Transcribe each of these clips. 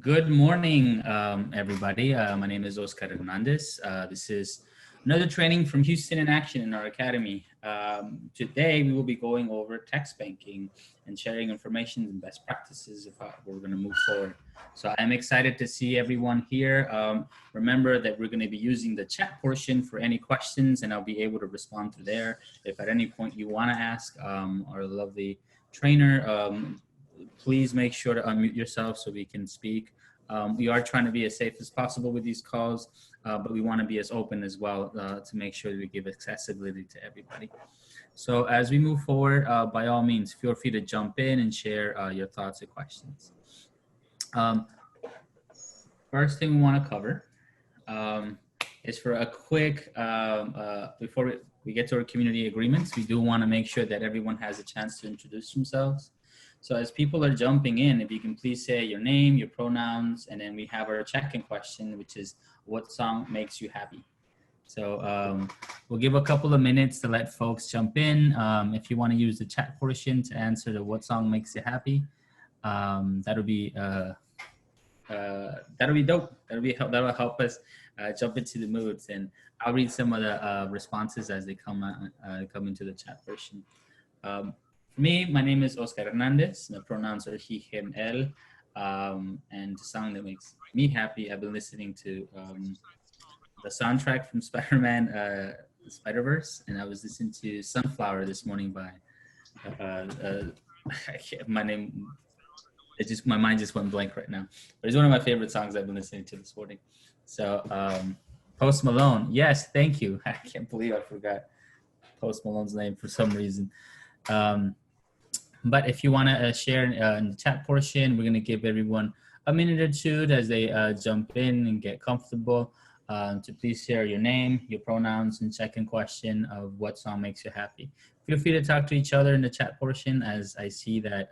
Good morning, everybody. My name is Oscar Hernandez. This is another training from Houston in Action in our academy. Today, we will be going over text banking and sharing information and best practices of how we're going to move forward. So I'm excited to see everyone here. Remember that we're going to be using the chat portion for any questions, and I'll be able to respond to there. If at any point you want to ask our lovely trainer, please make sure to unmute yourself so we can speak. We are trying to be as safe as possible with these calls, but we want to be as open as well to make sure that we give accessibility to everybody. So as we move forward, by all means, feel free to jump in and share your thoughts and questions. First thing we want to cover is for a quick, before we get to our community agreements, we do want to make sure that everyone has a chance to introduce themselves. So as people are jumping in, if you can please say your name, your pronouns, and then we have our check-in question, which is what song makes you happy? So we'll give a couple of minutes to let folks jump in. If you want to use the chat portion to answer the what song makes you happy, that'll be dope. That'll help us jump into the moods, and I'll read some of the responses as they come into the chat portion. For me, my name is Oscar Hernandez. The pronouns are he, him, él. And the song that makes me happy, I've been listening to the soundtrack from Spider-Man, Spider-Verse, and I was listening to Sunflower this morning by, my mind just went blank right now. But it's one of my favorite songs I've been listening to this morning. So Post Malone, yes, thank you. I can't believe I forgot Post Malone's name for some reason. But if you want to share in the chat portion, we're going to give everyone a minute or two as they jump in and get comfortable to please share your name, your pronouns, and second question of what song makes you happy. Feel free to talk to each other in the chat portion as I see that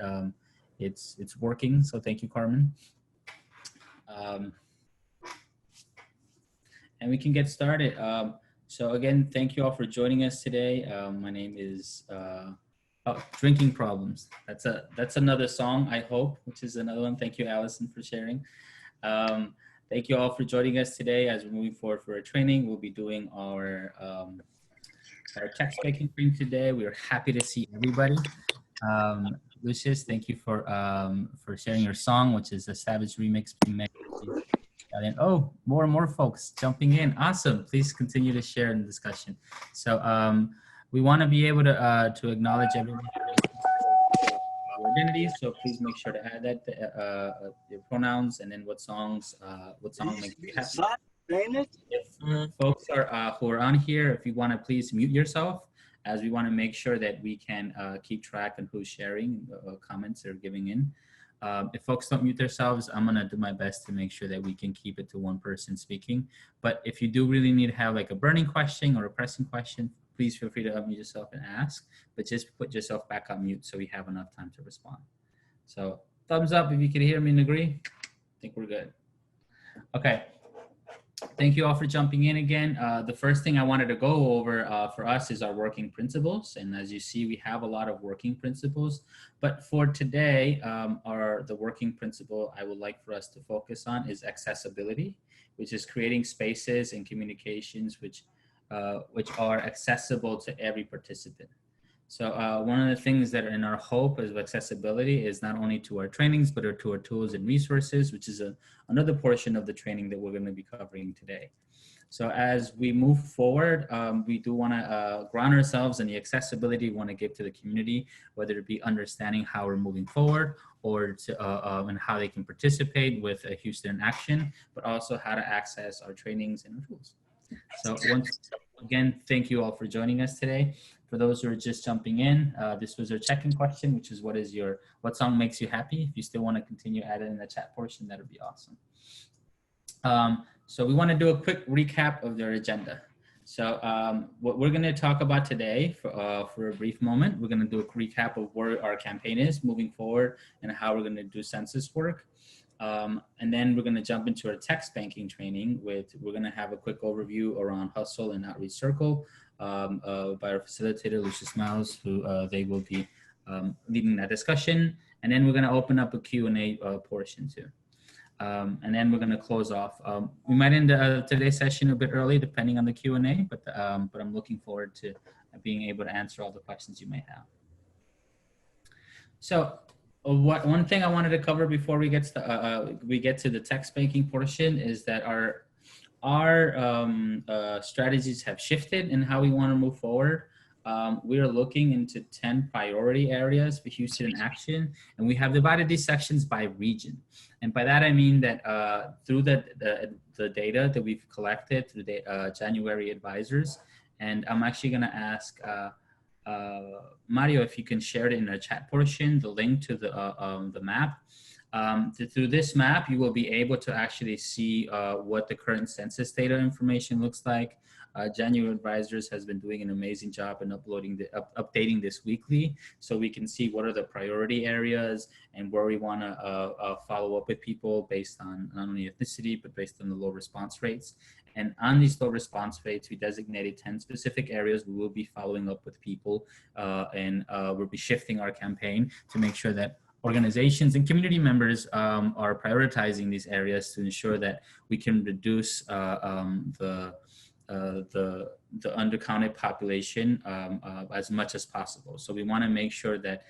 it's working. So thank you, Carmen. And we can get started. So again, thank you all for joining us today. My name is Drinking Problems. That's another song, I hope, which is another one. Thank you, Allison, for sharing. Thank you all for joining us today. As we're moving forward for our training, we'll be doing our text banking training today. We are happy to see everybody. Lucius, thank you for sharing your song, which is a Savage remix. And oh, more and more folks jumping in. Awesome. Please continue to share in the discussion. So we want to be able to acknowledge everyone's identity. So please make sure to add that your pronouns and then what song makes you happy. If folks are who are on here, if you want to please mute yourself, as we want to make sure that we can keep track on who's sharing comments or giving in. If folks don't mute themselves, I'm going to do my best to make sure that we can keep it to one person speaking. But if you do really need to have like a burning question or a pressing question, please feel free to unmute yourself and ask, but just put yourself back on mute so we have enough time to respond. So thumbs up if you can hear me and agree. I think we're good. Okay. Thank you all for jumping in again. The first thing I wanted to go over for us is our working principles. And as you see, we have a lot of working principles. But for today, the working principle I would like for us to focus on is accessibility, which is creating spaces and communications which are accessible to every participant. So one of the things that are in our hope of accessibility is not only to our trainings, but to our tools and resources, which is another portion of the training that we're going to be covering today. So as we move forward, we do want to ground ourselves in the accessibility we want to give to the community, whether it be understanding how we're moving forward or and how they can participate with Houston in Action, but also how to access our trainings and our tools. So once again, thank you all for joining us today. For those who are just jumping in, this was our check-in question, which is what song makes you happy? If you still want to continue adding in the chat portion, that would be awesome. So we want to do a quick recap of their agenda. So what we're going to talk about today for a brief moment, we're going to do a recap of where our campaign is moving forward and how we're going to do census work. And then we're going to jump into our text banking training we're going to have a quick overview around Hustle and Outreach Circle by our facilitator, Lucius Miles, who they will be leading that discussion. And then we're going to open up a Q&A portion too. And then we're going to close off. We might end today's session a bit early, depending on the Q&A, but I'm looking forward to being able to answer all the questions you may have. So one thing I wanted to cover before we get to the text banking portion is that our strategies have shifted in how we want to move forward. We are looking into 10 priority areas for Houston in Action, and we have divided these sections by region. And by that, I mean that through the data that we've collected through the January advisors, and I'm actually going to ask Mario if you can share it in the chat portion, the link to the map. Through this map, you will be able to actually see what the current census data information looks like. January Advisors has been doing an amazing job in updating this weekly, so we can see what are the priority areas and where we want to follow up with people based on not only ethnicity, but based on the low response rates. And on these low response rates, we designated 10 specific areas we will be following up with people, and we'll be shifting our campaign to make sure that organizations and community members are prioritizing these areas to ensure that we can reduce the undercounted population as much as possible. So we want to make sure that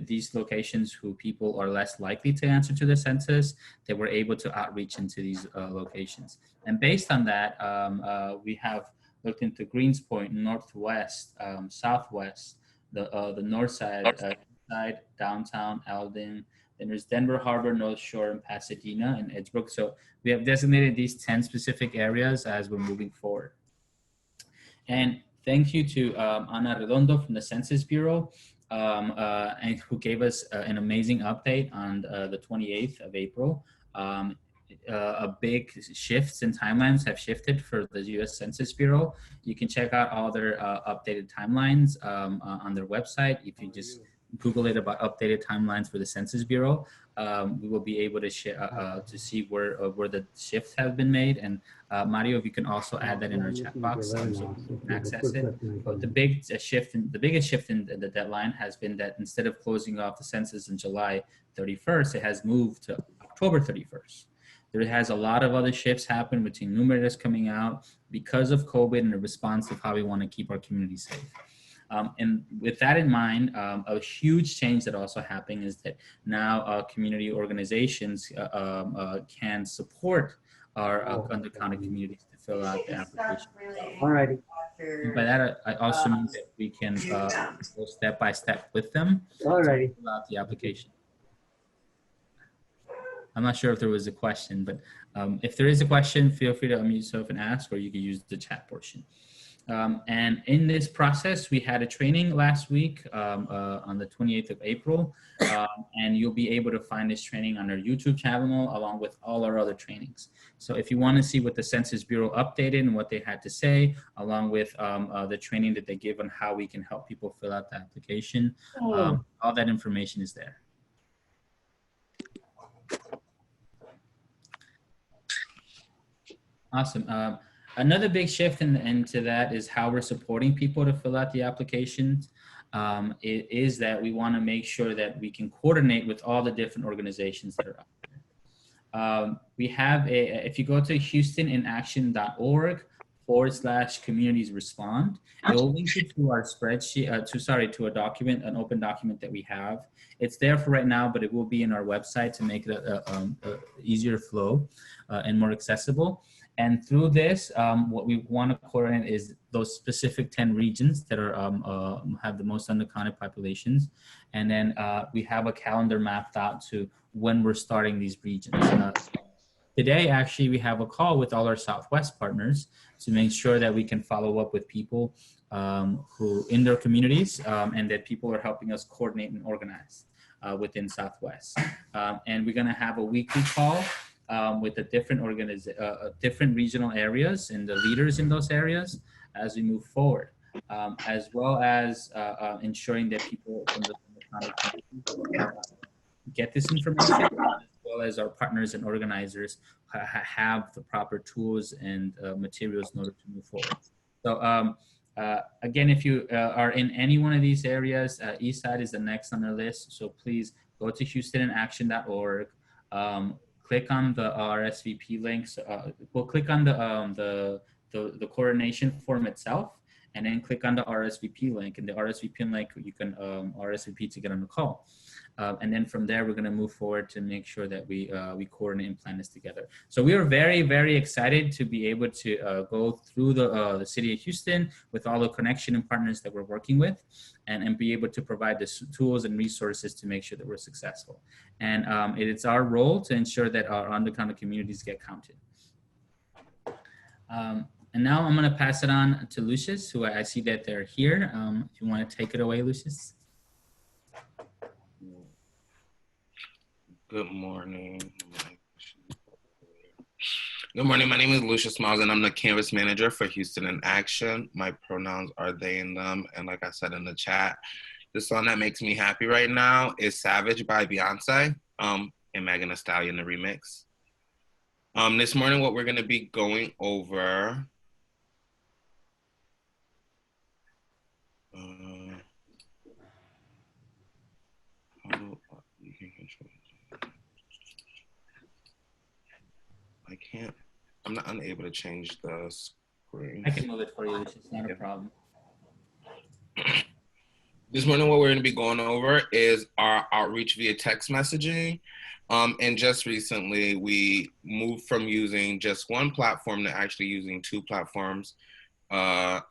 these locations who people are less likely to answer to the census, that we're able to outreach into these locations. And based on that, we have looked into Greenspoint, Northwest, Southwest, the North side, downtown, Alden, then there's Denver Harbor, North Shore, and Pasadena, and Edgebrook. So we have designated these 10 specific areas as we're moving forward. And thank you to Ana Redondo from the Census Bureau, and who gave us an amazing update on the 28th of April. A big shifts in timelines have shifted for the U.S. Census Bureau. You can check out all their updated timelines on their website. If you just Google it about updated timelines for the Census Bureau, we will be able to see where the shifts have been made. And Mario, if you can also add that in our chat box so you can access it. But the biggest shift in the deadline has been that instead of closing off the census on July 31st, it has moved to October 31st. There has a lot of other shifts happen between numerators coming out because of COVID and the response of how we want to keep our community safe. And with that in mind, a huge change that also happened is that now community organizations can support our undercounted communities to fill out the application. All righty. And by that, I also mean that we can go step by step with them to fill out the application. I'm not sure if there was a question, but if there is a question, feel free to unmute yourself and ask, or you can use the chat portion. And in this process, we had a training last week on the 28th of April, and you'll be able to find this training on our YouTube channel along with all our other trainings. So if you want to see what the Census Bureau updated and what they had to say, along with the training that they give on how we can help people fill out the application, all that information is there. Awesome. Another big shift into that is how we're supporting people to fill out the applications. It is that we want to make sure that we can coordinate with all the different organizations that are out there. We have if you go to houstoninaction.org/communities respond, it will link you to our spreadsheet, to a document, an open document that we have. It's there for right now, but it will be in our website to make it a easier flow and more accessible. And through this, what we want to coordinate is those specific 10 regions that are have the most undercounted populations. And then we have a calendar mapped out to when we're starting these regions. Today, actually, we have a call with all our Southwest partners to make sure that we can follow up with people who in their communities and that people are helping us coordinate and organize within Southwest. And we're going to have a weekly call with the different regional areas and the leaders in those areas as we move forward, as well as ensuring that people from the get this information, as well as our partners and organizers have the proper tools and materials in order to move forward. So again, if you are in any one of these areas, Eastside is the next on the list. So please go to houstoninaction.org. click on the RSVP links. We'll click on the coordination form itself, and then click on the RSVP link. And the RSVP link, you can RSVP to get on the call. And then from there, we're going to move forward to make sure that we coordinate and plan this together. So we are very, very excited to be able to go through the city of Houston with all the connection and partners that we're working with, and be able to provide the tools and resources to make sure that we're successful. And it's our role to ensure that our undercounted communities get counted. And now I'm going to pass it on to Lucius, who I see that they're here. If you want to take it away, Lucius. Good morning. Good morning. My name is Lucius Miles, and I'm the Canvas Manager for Houston in Action. My pronouns are they and them. And like I said in the chat, the song that makes me happy right now is Savage by Beyonce and Megan Thee Stallion, the remix. This morning, what we're going to be going over I'm not unable to change the screen. I can move it for you, which is not a problem. This morning, what we're going to be going over is our outreach via text messaging. And just recently, we moved from using just one platform to actually using two platforms. The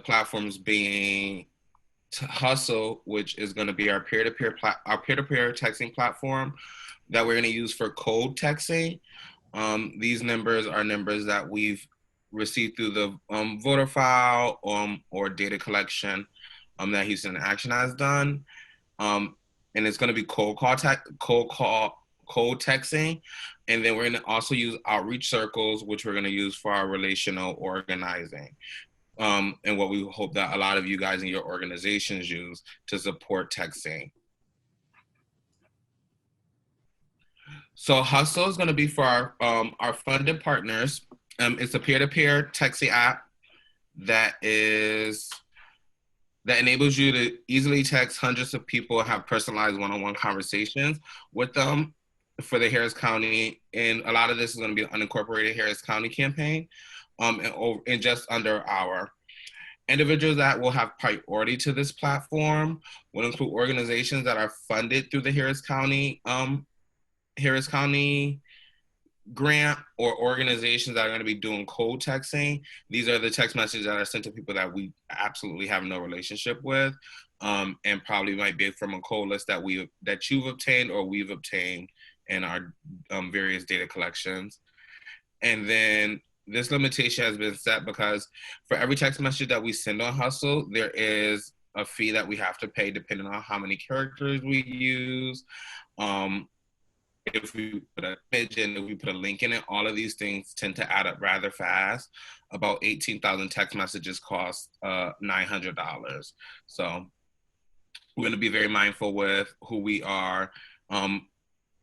platforms being Hustle, which is going to be our peer-to-peer texting platform that we're going to use for code texting. These numbers are numbers that we've received through the voter file or data collection that Houston Action has done. And it's going to be cold texting. And then we're going to also use outreach circles, which we're going to use for our relational organizing. And what we hope that a lot of you guys in your organizations use to support texting. So Hustle is going to be for our funded partners. It's a peer-to-peer texting app that enables you to easily text hundreds of people and have personalized one-on-one conversations with them for the Harris County. And a lot of this is going to be an unincorporated Harris County campaign in just under an hour. Individuals that will have priority to this platform will include organizations that are funded through the Harris County grant, or organizations that are going to be doing cold texting. These are the text messages that are sent to people that we absolutely have no relationship with, and probably might be from a cold list that you've obtained or we've obtained in our various data collections. And then this limitation has been set because for every text message that we send on Hustle, there is a fee that we have to pay depending on how many characters we use. If we put an image in, if we put a link in it, all of these things tend to add up rather fast. About 18,000 text messages cost $900. So we're going to be very mindful with who we are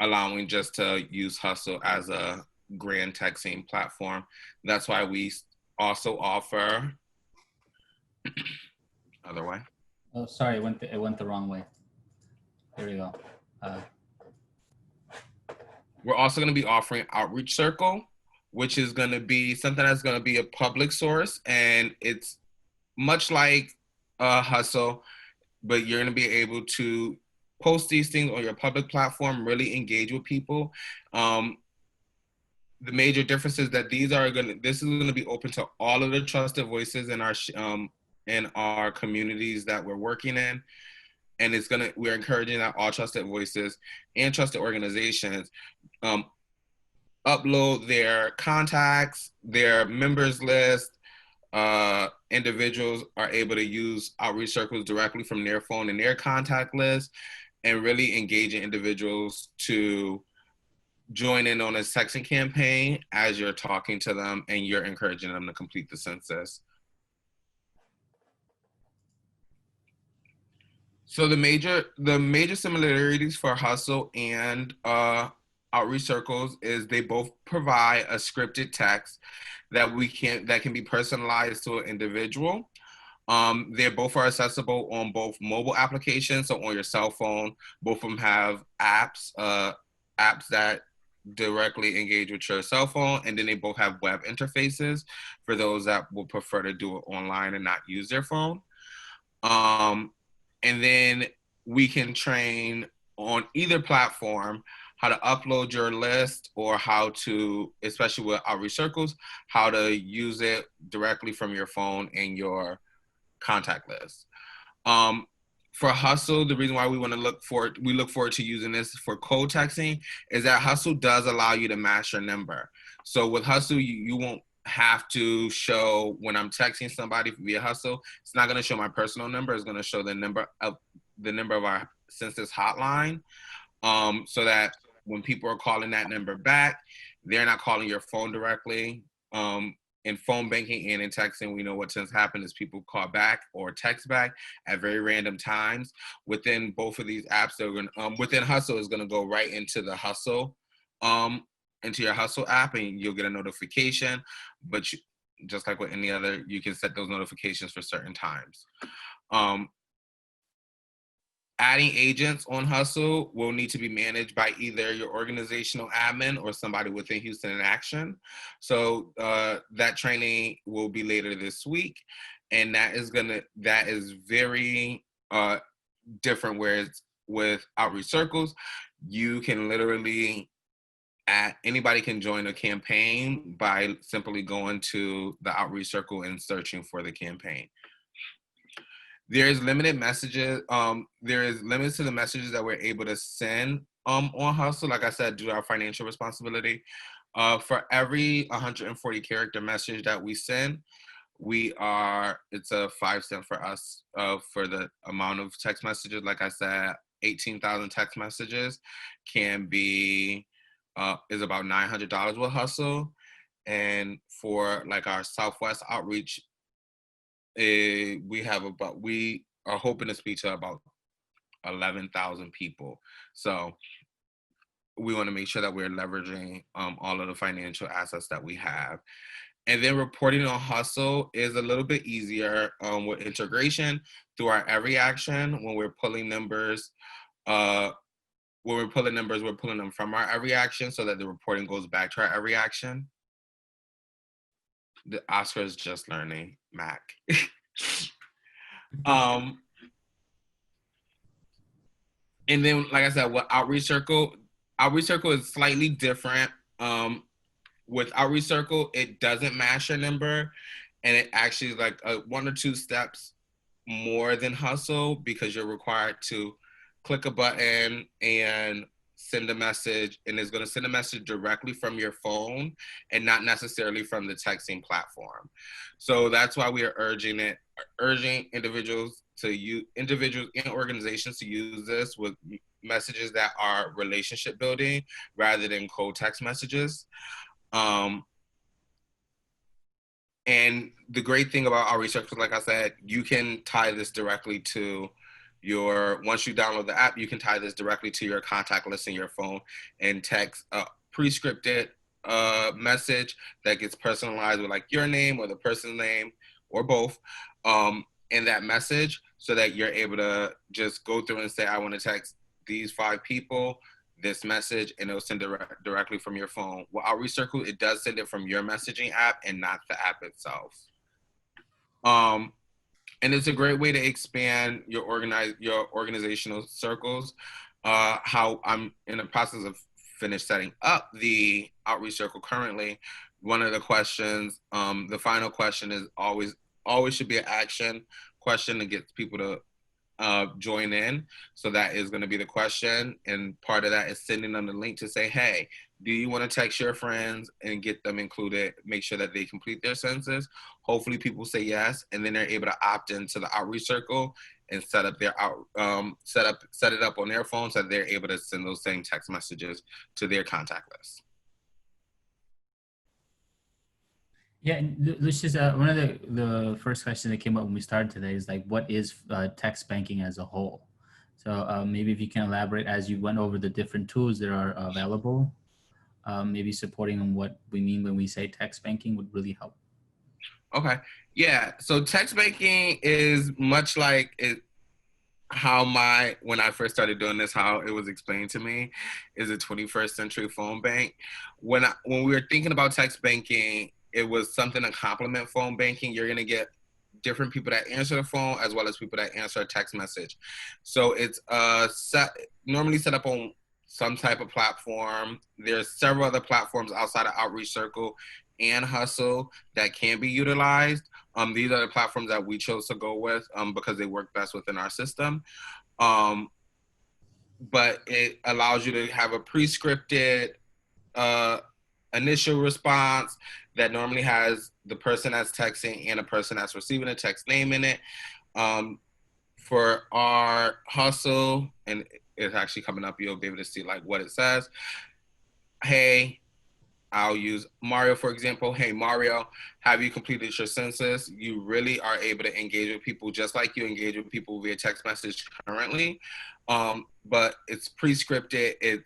allowing just to use Hustle as a grand texting platform. That's why we also offer other way. Oh, sorry, it went the wrong way. There we go. We're also going to be offering Outreach Circle, which is going to be something that's going to be a public source, and it's much like Hustle, but you're going to be able to post these things on your public platform, really engage with people. The major difference is that this is going to be open to all of the trusted voices in our communities that we're working in. And we're encouraging that all trusted voices and trusted organizations upload their contacts, their members list. Individuals are able to use outreach circles directly from their phone and their contact list, and really engaging individuals to join in on a texting campaign as you're talking to them and you're encouraging them to complete the census. So the major similarities for Hustle and Outreach Circles is they both provide a scripted text that can be personalized to an individual. They both are accessible on both mobile applications, so on your cell phone. Both of them have apps, apps that directly engage with your cell phone, and then they both have web interfaces for those that will prefer to do it online and not use their phone. And then we can train on either platform how to upload your list, or how to, especially with outreach circles, how to use it directly from your phone and your contact list. For Hustle, the reason why we look forward to using this for code texting is that Hustle does allow you to match your number. So with Hustle, you won't have to show, when I'm texting somebody via Hustle, it's not going to show my personal number. It's going to show the number of our Census hotline, so that when people are calling that number back, they're not calling your phone directly. In phone banking and in texting, we know what tends to happen is people call back or text back at very random times. Within both of these apps, they're going within Hustle is going to go right into the Hustle, into your Hustle app, and you'll get a notification. But just like with any other, you can set those notifications for certain times. Adding agents on Hustle will need to be managed by either your organizational admin or somebody within Houston in Action. So that training will be later this week, and that is very different. Whereas with outreach circles, you can literally anybody can join a campaign by simply going to the outreach circle and searching for the campaign. There's limited messages. There is limits to the messages that we're able to send on Hustle. Like I said, due to our financial responsibility, for every 140 character message that we send, it's a 5 cent for us for the amount of text messages. Like I said, 18,000 text messages can be is about $900 with Hustle, and for like our Southwest outreach, we are hoping to speak to about 11,000 people. So we want to make sure that we're leveraging all of the financial assets that we have. And then reporting on Hustle is a little bit easier with integration through our every action. When we're pulling numbers, we're pulling them from our every action so that the reporting goes back to our every action. The Oscar is just learning Mac. And then, like I said, with Outreach Circle is slightly different. With Outreach Circle, it doesn't match your number, and it actually is like 1 or 2 steps more than Hustle, because you're required to click a button and send a message, and it's going to send a message directly from your phone and not necessarily from the texting platform. So that's why we are urging individuals and organizations to use this with messages that are relationship building rather than cold text messages. And the great thing about our research, like I said, you can tie this directly to once you download the app, you can tie this directly to your contact list in your phone and text a pre-scripted message that gets personalized with like your name or the person's name or both in that message, so that you're able to just go through and say, I want to text these 5 people this message, and it'll send it directly from your phone. With Outreach Circle, it does send it from your messaging app and not the app itself. And it's a great way to expand your organizational circles. How I'm in the process of setting up the Outreach Circle currently. One of the questions, the final question, is always should be an action question to get people to join in. So that is going to be the question, and part of that is sending them the link to say, hey, do you want to text your friends and get them included, make sure that they complete their census? Hopefully people say yes, and then they're able to opt into the Outreach Circle and set it up on their phone, so that they're able to send those same text messages to their contact list. Yeah, and Lucius, one of the first questions that came up when we started today is like, what is text banking as a whole? So maybe if you can elaborate as you went over the different tools that are available, maybe supporting on what we mean when we say text banking would really help. Okay. Yeah. So text banking is much like when I first started doing this, how it was explained to me is a 21st century phone bank. When we were thinking about text banking, it was something to complement phone banking. You're gonna get different people that answer the phone as well as people that answer a text message. So it's normally set up on some type of platform. There's several other platforms outside of Outreach Circle and Hustle that can be utilized. These are the platforms that we chose to go with because they work best within our system. Um, but it allows you to have a pre-scripted initial response that normally has the person that's texting and a person that's receiving a text name in it. For our Hustle, and it's actually coming up, you'll be able to see like what it says. Hey, I'll use Mario, for example. Hey, Mario, have you completed your census? You really are able to engage with people just like you engage with people via text message currently. But it's pre-scripted. It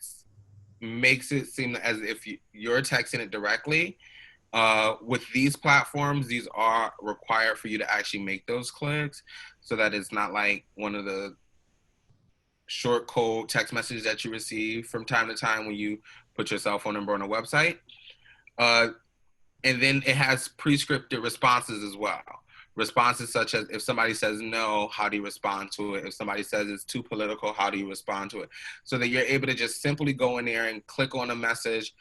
makes it seem as if you're texting it directly. With these platforms, these are required for you to actually make those clicks so that it's not like one of the short code text messages that you receive from time to time when you put your cell phone number on a website. And then it has pre-scripted responses as well. Responses such as if somebody says no, how do you respond to it? If somebody says it's too political, how do you respond to it? So that you're able to just simply go in there and click on a message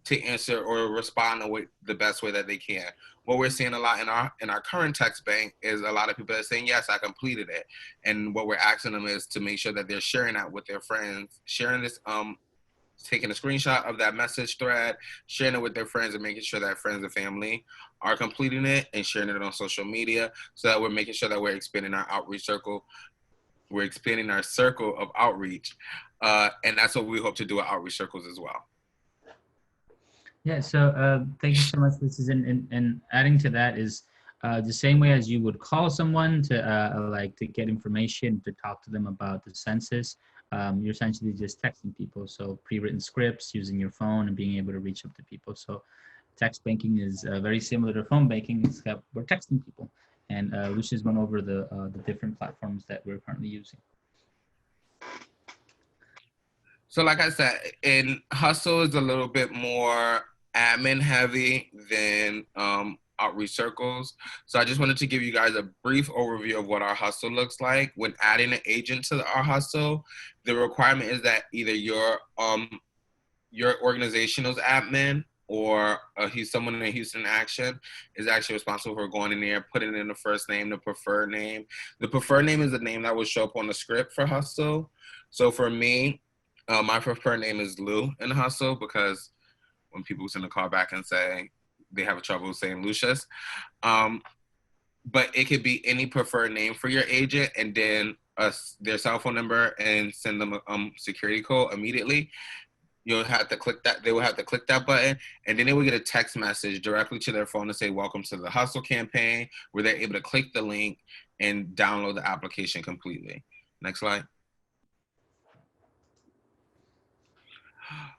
to answer or respond the best way that they can. What we're seeing a lot in our current text bank is a lot of people are saying, yes, I completed it. And what we're asking them is to make sure that they're sharing that with their friends, sharing this, taking a screenshot of that message thread, sharing it with their friends, and making sure that friends and family are completing it and sharing it on social media, so that we're making sure that we're expanding our outreach circle. We're expanding our circle of outreach. And that's what we hope to do at outreach circles as well. Yeah, so thank you so much. This is and adding to that is the same way as you would call someone to like to get information, to talk to them about the census. You're essentially just texting people. So pre-written scripts, using your phone and being able to reach up to people. So text banking is very similar to phone banking, except we're texting people. And Lucia has went over the different platforms that we're currently using. So like I said, in Hustle is a little bit more admin heavy than outreach circles. So I just wanted to give you guys a brief overview of what our Hustle looks like. When adding an agent to our Hustle, the requirement is that either your organizational's admin or he's someone in Houston Action is actually responsible for going in there, putting in the first name, the preferred name. The preferred name is the name that will show up on the script for Hustle. So for me, my preferred name is Lou in Hustle, because when people send a call back and say they have trouble saying Lucius, but it could be any preferred name for your agent, and then their cell phone number, and send them a security code immediately. You'll have to click that. They will have to click that button, and then they will get a text message directly to their phone to say, "Welcome to the Hustle campaign," where they're able to click the link and download the application completely. Next slide.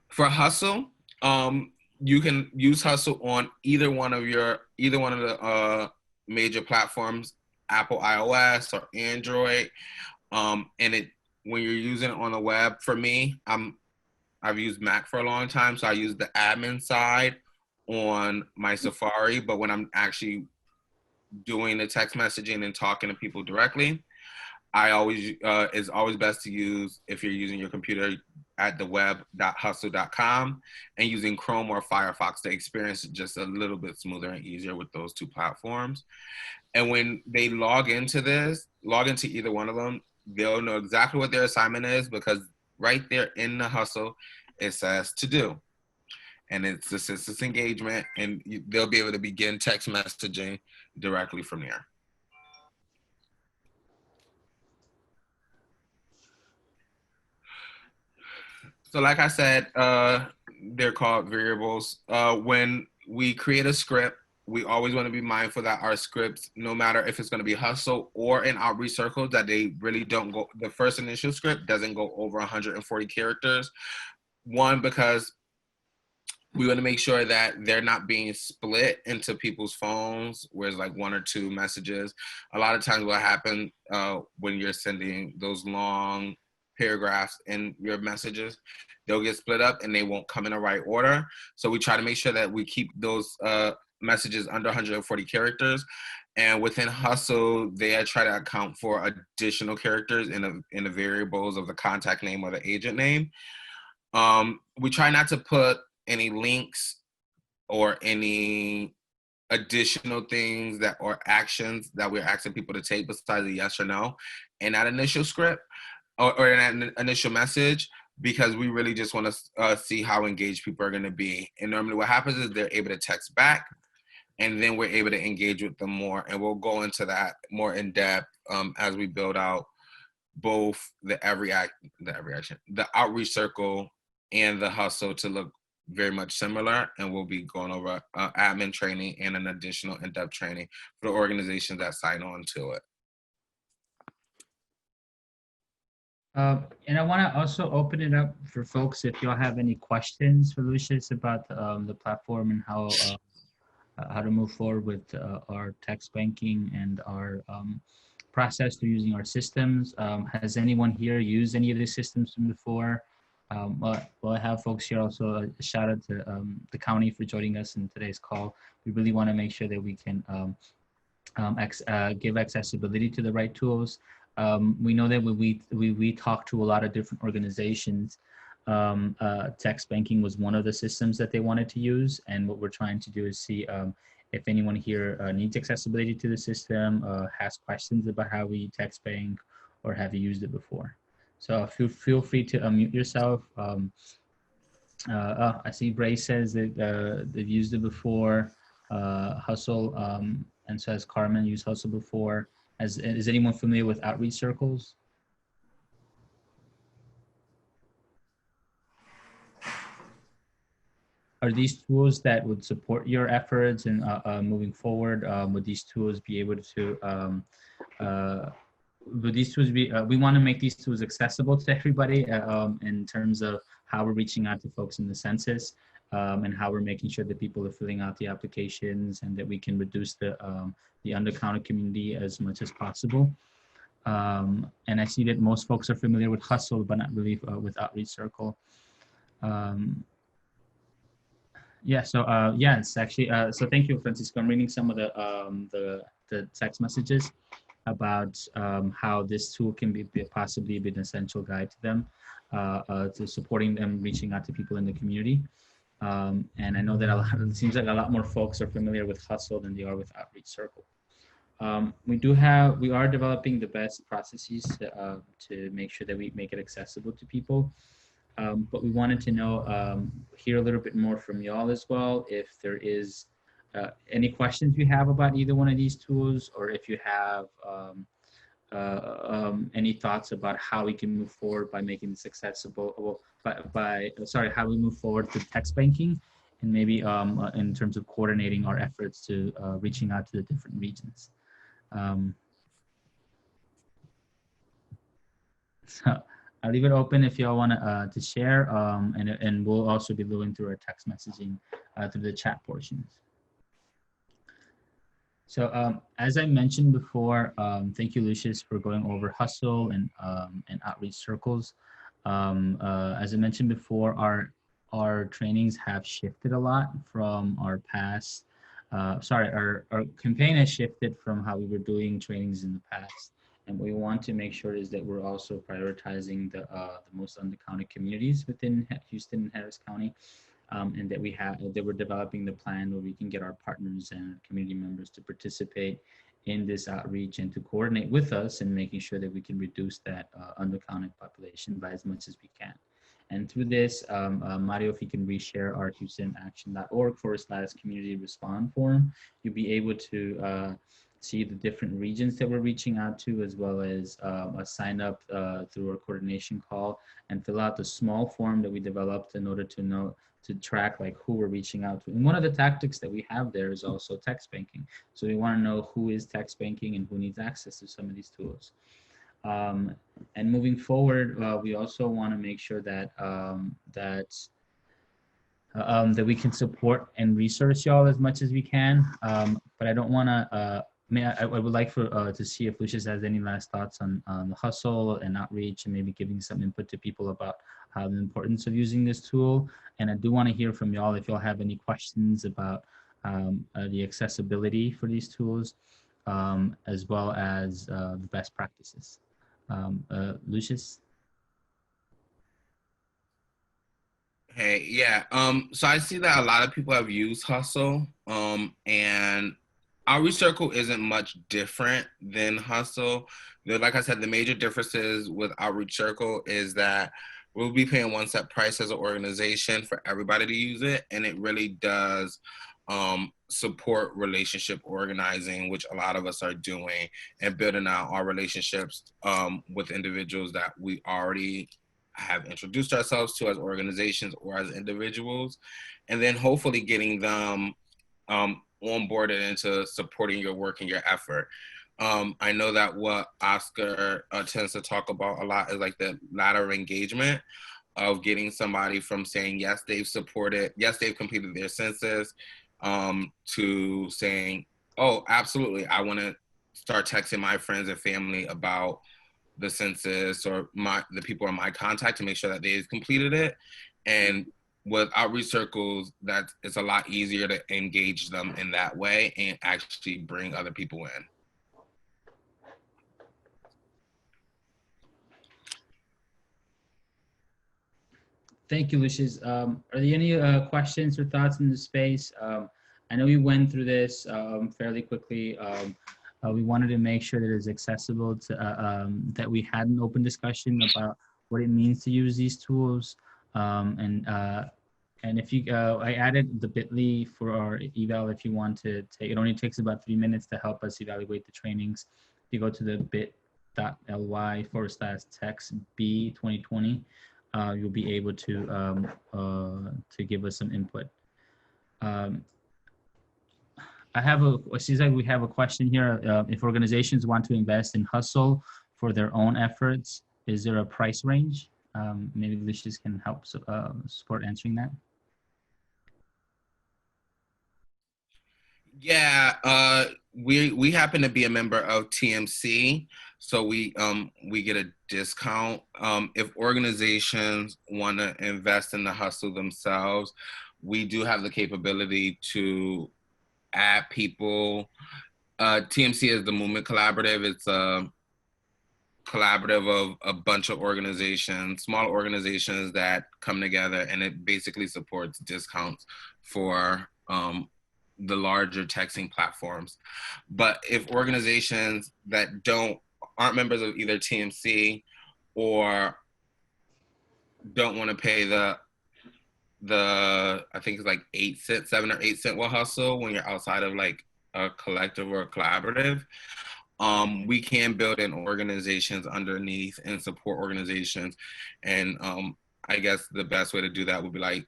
For Hustle, you can use Hustle on either one of the major platforms, Apple iOS or Android. And when you're using it on the web, for me, I've used Mac for a long time, so I use the admin side on my Safari. But when I'm actually doing the text messaging and talking to people directly, it's always best to use, if you're using your computer, at the web.hustle.com, and using Chrome or Firefox. The experience is just a little bit smoother and easier with those two platforms. And when they log into either one of them, they'll know exactly what their assignment is, because right there in the Hustle, it says to do. And it's the census engagement, and they'll be able to begin text messaging directly from there. So like I said, they're called variables. When we create a script, we always want to be mindful that our scripts, no matter if it's going to be Hustle or in outreach circles, that they really don't go, the first initial script doesn't go over 140 characters. One, because We want to make sure that they're not being split into people's phones where it's like 1 or 2 messages. A lot of times what happens when you're sending those long paragraphs in your messages, they'll get split up and they won't come in the right order. So we try to make sure that we keep those messages under 140 characters. And within Hustle, they try to account for additional characters in the variables of the contact name or the agent name. We try not to put any links or any additional things that or actions that we're asking people to take besides a yes or no in that initial script or in that initial message, because we really just want to see how engaged people are going to be. And normally what happens is they're able to text back, and then we're able to engage with them more. And we'll go into that more in depth as we build out both the outreach circle and the hustle to look very much similar. And we'll be going over admin training and an additional in-depth training for the organizations that sign on to it. And I want to also open it up for folks if y'all have any questions for Lucius about the platform and how to move forward with our text banking and our process through using our systems. Has anyone here used any of these systems before? We'll have folks here also. A shout out to the county for joining us in today's call. We really want to make sure that we can give accessibility to the right tools. We know that when we talk to a lot of different organizations, text banking was one of the systems that they wanted to use. And what we're trying to do is see if anyone here needs accessibility to the system, has questions about how we text bank, or have you used it before. So feel free to unmute yourself. I see Bray says that they've used it before. Hustle, and so has Carmen used Hustle before. Is anyone familiar with outreach circles? Are these tools that would support your efforts and moving forward? Would these tools be able to, would these tools be, we want to make these tools accessible to everybody in terms of how we're reaching out to folks in the census and how we're making sure that people are filling out the applications and that we can reduce the undercounted community as much as possible. And I see that most folks are familiar with Hustle, but not really with Outreach Circle. Yeah, so yeah, it's actually, so thank you, Francisco. I'm reading some of the text messages about how this tool can possibly be an essential guide to them, to supporting them, reaching out to people in the community. And I know that it seems like a lot more folks are familiar with Hustle than they are with Outreach Circle. We are developing the best processes to make sure that we make it accessible to people. But we wanted to know, hear a little bit more from y'all as well, if there is any questions you have about either one of these tools, or if you have any thoughts about how we can move forward by making this accessible, how we move forward with text banking, and maybe in terms of coordinating our efforts to reaching out to the different regions. So I'll leave it open if y'all want to share, and we'll also be going through our text messaging through the chat portions. So as I mentioned before, thank you, Lucius, for going over Hustle and outreach circles. As I mentioned before, our trainings have shifted a lot from our past. Our campaign has shifted from how we were doing trainings in the past. And what we want to make sure is that we're also prioritizing the most undercounted communities within Houston and Harris County, and that we're developing the plan where we can get our partners and community members to participate in this outreach and to coordinate with us and making sure that we can reduce that undercounted population by as much as we can. And through this, Mario, if you can reshare our HoustonAction.org/community respond form, you'll be able to see the different regions that we're reaching out to, as well as sign up through our coordination call and fill out the small form that we developed in order to track like who we're reaching out to. And one of the tactics that we have there is also text banking. So we want to know who is text banking and who needs access to some of these tools. And moving forward, we also want to make sure that that we can support and resource y'all as much as we can. But I don't want to. I would like for to see if Lucius has any last thoughts on the hustle and outreach, and maybe giving some input to people about how the importance of using this tool. And I do want to hear from y'all if y'all have any questions about the accessibility for these tools, as well as the best practices. Lucius? Hey, yeah. So I see that a lot of people have used Hustle, and Outreach Circle isn't much different than Hustle. Like I said, the major differences with Outreach Circle is that we'll be paying one set price as an organization for everybody to use it, and it really does support relationship organizing, which a lot of us are doing, and building out our relationships with individuals that we already have introduced ourselves to as organizations or as individuals, and then hopefully getting them onboarded into supporting your work and your effort. I know that what Oscar tends to talk about a lot is like the ladder of engagement of getting somebody from saying, yes, they've supported, yes, they've completed their census, to saying, oh, absolutely, I want to start texting my friends and family about the census or the people in my contact to make sure that they've completed it. And with outreach circles, that it's a lot easier to engage them in that way and actually bring other people in. Thank you, Lucius. Are there any questions or thoughts in the space? I know we went through this fairly quickly. We wanted to make sure that it's accessible to, that we had an open discussion about what it means to use these tools. And if you, I added the bit.ly for our eval if you want to take, it only takes about 3 minutes to help us evaluate the trainings. If you go to the bit.ly/TextB 2020, you'll be able to give us some input. I have it seems like we have a question here. If organizations want to invest in Hustle for their own efforts, is there a price range? Maybe Lucius can help support answering that. Yeah, we happen to be a member of TMC, so we get a discount. If organizations want to invest in the hustle themselves, we do have the capability to add people. TMC is the Movement Collaborative. It's a collaborative of a bunch of organizations, small organizations that come together, and it basically supports discounts for the larger texting platforms. But if organizations that aren't members of either TMC or don't want to pay the I think it's like 8 cents, 7 or 8 cent will hustle when you're outside of like a collective or a collaborative, we can build in organizations underneath and support organizations. And I guess the best way to do that would be like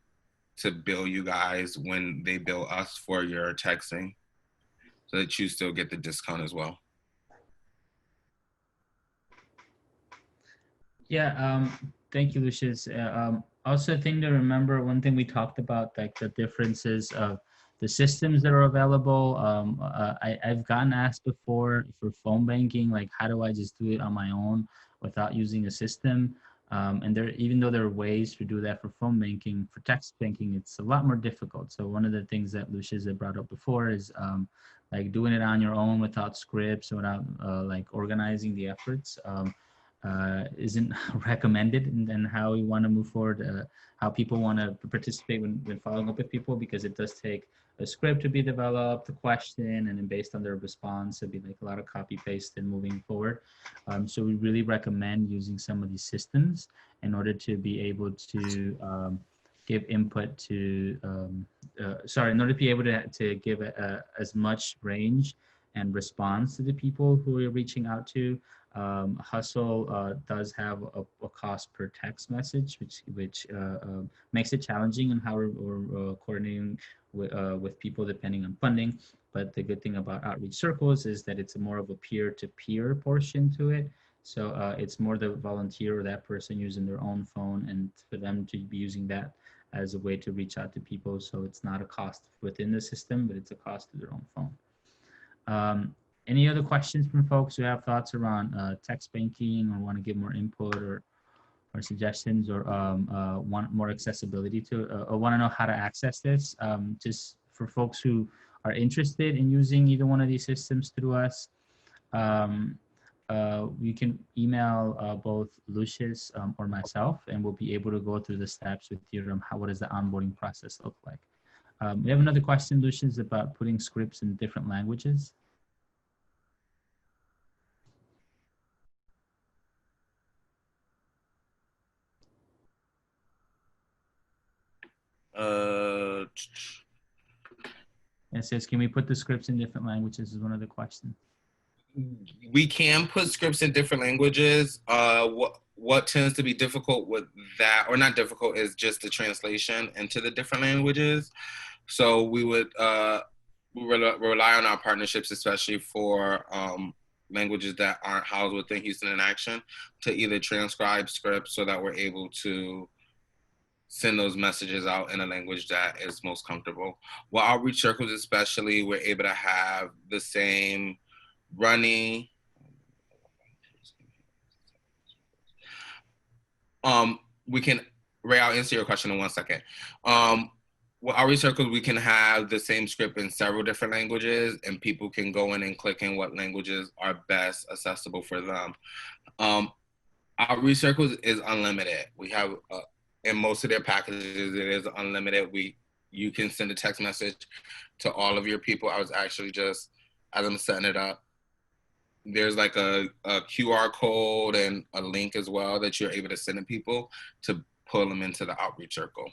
to bill you guys when they bill us for your texting so that you still get the discount as well. Yeah, thank you, Lucius. Also, a thing to remember, one thing we talked about, like the differences of the systems that are available. I've gotten asked before for phone banking, like how do I just do it on my own without using a system? And even though there are ways to do that for phone banking, for text banking, it's a lot more difficult. So one of the things that Lucius had brought up before is like doing it on your own without scripts, without like organizing the efforts. Isn't recommended, and then how we want to move forward, how people want to participate when following up with people, because it does take a script to be developed, a question, and then based on their response, it'd be like a lot of copy paste and moving forward. So we really recommend using some of these systems in order to be able to give input to, in order to be able to give as much range and response to the people who we're reaching out to. Hustle does have a cost per text message, which makes it challenging in how we're coordinating with people depending on funding. But the good thing about outreach circles is that it's more of a peer-to-peer portion to it. So it's more the volunteer or that person using their own phone, and for them to be using that as a way to reach out to people. So it's not a cost within the system, but it's a cost to their own phone. Any other questions from folks who have thoughts around text banking or want to give more input or suggestions or want more accessibility to or want to know how to access this? Just for folks who are interested in using either one of these systems through us, you can email both Lucius or myself, and we'll be able to go through the steps with you on what does the onboarding process look like. We have another question, Lucius, about putting scripts in different languages. It says, can we put the scripts in different languages is one of the questions. We can put scripts in different languages. What tends to be difficult with that, or not difficult, is just the translation into the different languages. So we would rely on our partnerships, especially for languages that aren't housed within Houston in Action, to either transcribe scripts so that we're able to send those messages out in a language that is most comfortable. Well, outreach circles especially, we're able to have the same running. We can, Ray, I'll answer your question in 1 second. With outreach circles, we can have the same script in several different languages, and people can go in and click in what languages are best accessible for them. Outreach circles is unlimited. We have, in most of their packages, it is unlimited. You can send a text message to all of your people. I was actually just, as I'm setting it up, there's like a QR code and a link as well that you're able to send to people to pull them into the outreach circle.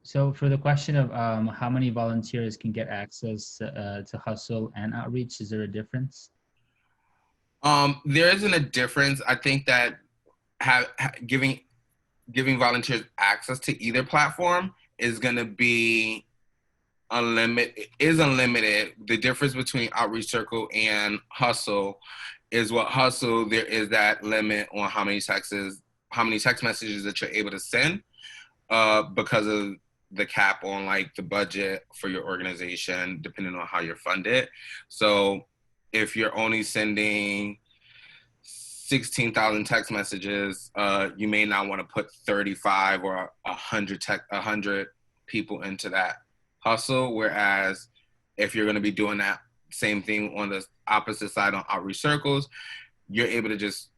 So for the question of how many volunteers can get access to Hustle and Outreach, is there a difference? There isn't a difference. I think that giving volunteers access to either platform is going to be unlimited. The difference between Outreach Circle and Hustle is what Hustle, there is that limit on how many text messages that you're able to send because of the cap on like the budget for your organization, depending on how you're funded. So if you're only sending 16,000 text messages, you may not want to put 35 or 100 people into that Hustle. Whereas if you're going to be doing that same thing on the opposite side on outreach circles, you're able to just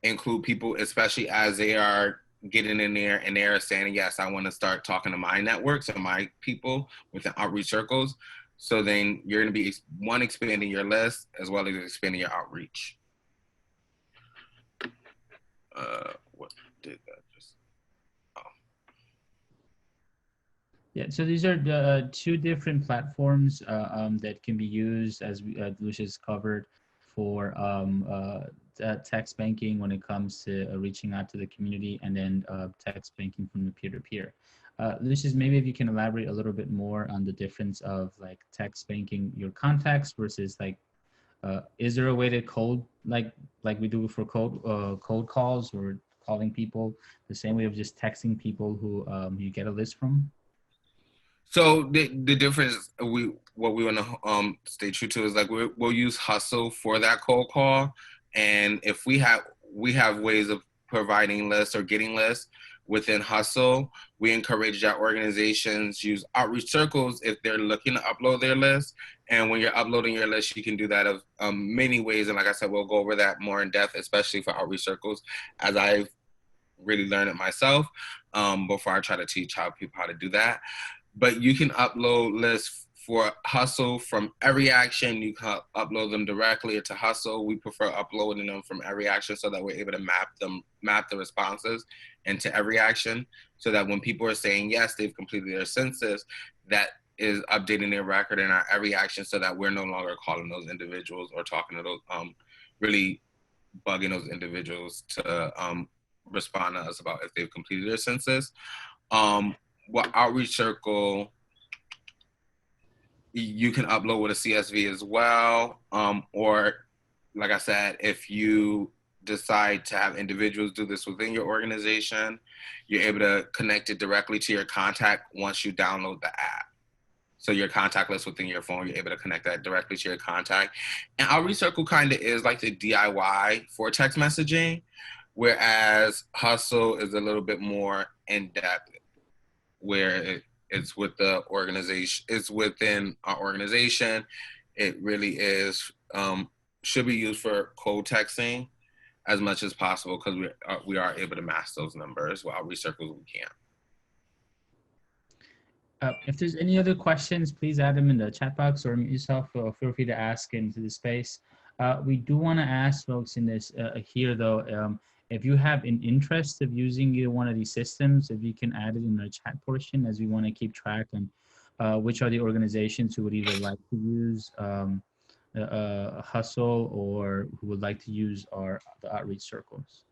include people, especially as they are getting in there and they're saying, yes, I want to start talking to my networks and my people within outreach circles. So then you're going to be, one, expanding your list as well as expanding your outreach. What did that just? Oh. Yeah, so these are the two different platforms that can be used, as Lucius covered, for text banking when it comes to reaching out to the community, and then text banking from the peer-to-peer. Lucius, maybe if you can elaborate a little bit more on the difference of like text banking your contacts versus like, is there a way to code like we do for cold calls or calling people, the same way of just texting people who you get a list from? So the difference, what we want to stay true to is like we'll use Hustle for that cold call, and if we have ways of providing lists or getting lists within Hustle, we encourage that organizations use outreach circles if they're looking to upload their list. And when you're uploading your list, you can do that of many ways. And like I said, we'll go over that more in depth, especially for outreach circles, as I've really learned it myself before I try to teach people how to do that. But you can upload lists for Hustle from Every Action. You can upload them directly into Hustle. We prefer uploading them from Every Action so that we're able to map the responses into Every Action, so that when people are saying yes, they've completed their census, that is updating their record in our Every Action, so that we're no longer calling those individuals or talking to those, really bugging those individuals to respond to us about if they've completed their census. What outreach circle, you can upload with a CSV as well, or like I said, if you decide to have individuals do this within your organization, you're able to connect it directly to your contact once you download the app. So your contact list within your phone, you're able to connect that directly to your contact. And Outreach Circle kind of is like the DIY for text messaging, whereas Hustle is a little bit more in depth, where it's with the organization, it's within our organization. It really is, should be used for code texting as much as possible, because we are able to mask those numbers, while Outreach Circles we can't. If there's any other questions, please add them in the chat box or mute yourself. Feel free to ask into the space. We do want to ask folks in this here, though, if you have an interest of using either one of these systems, if you can add it in the chat portion, as we want to keep track on which are the organizations who would either like to use Hustle or who would like to use the outreach circles.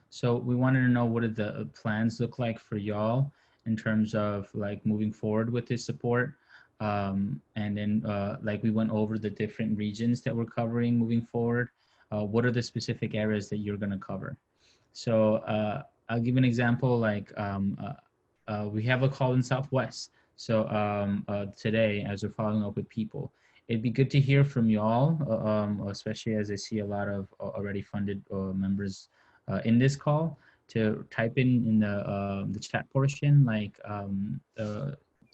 So we wanted to know, what did the plans look like for y'all in terms of like moving forward with this support? And then like we went over the different regions that we're covering moving forward. What are the specific areas that you're going to cover? So I'll give an example. Like we have a call in Southwest. So today, as we're following up with people, it'd be good to hear from y'all, especially as I see a lot of already funded members in this call, to type in the chat portion, like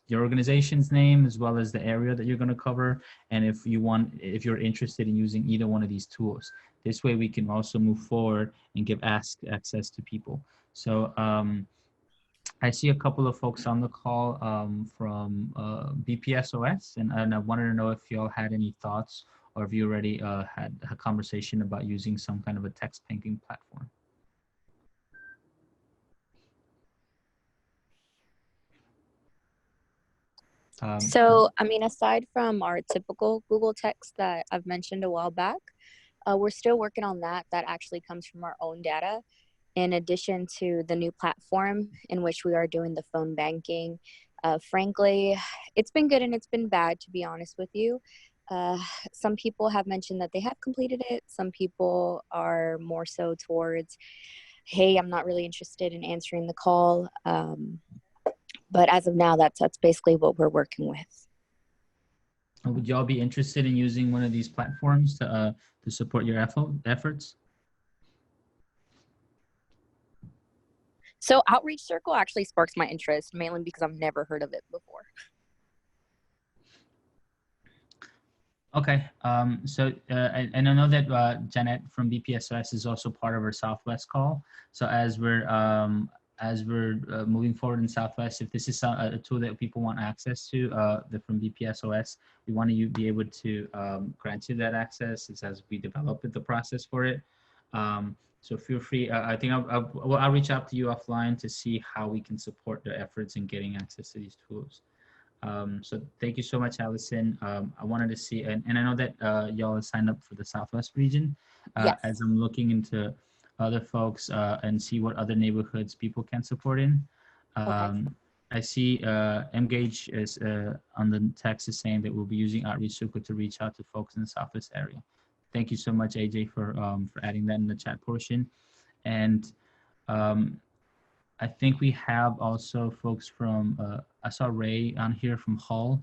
your organization's name as well as the area that you're going to cover, and if you're interested in using either one of these tools. This way we can also move forward and give access to people. So I see a couple of folks on the call from BPSOS, and I wanted to know if y'all had any thoughts, or if you already had a conversation about using some kind of a text banking platform. So, I mean, aside from our typical Google text that I've mentioned a while back, we're still working on that. That actually comes from our own data, in addition to the new platform in which we are doing the phone banking. Frankly, it's been good and it's been bad, to be honest with you. Some people have mentioned that they have completed it. Some people are more so towards, hey, I'm not really interested in answering the call. But as of now, that's basically what we're working with. Would y'all be interested in using one of these platforms to support your efforts? So Outreach Circle actually sparks my interest, mainly because I've never heard of it before. Okay, so and I know that Janet from BPSOS is also part of our Southwest call. So as we're moving forward in Southwest, if this is a tool that people want access to from BPSOS, we want to be able to grant you that access as we develop the process for it. So feel free. I think I'll reach out to you offline to see how we can support the efforts in getting access to these tools. So thank you so much, Allison. I wanted to see, and I know that y'all have signed up for the Southwest region. Yes. As I'm looking into other folks and see what other neighborhoods people can support in. Okay. I see Mgage is on the text is saying that we'll be using Outreach Circle to reach out to folks in the Southwest area. Thank you so much, AJ, for adding that in the chat portion. And I think we have also folks from, I saw Ray on here from Hull.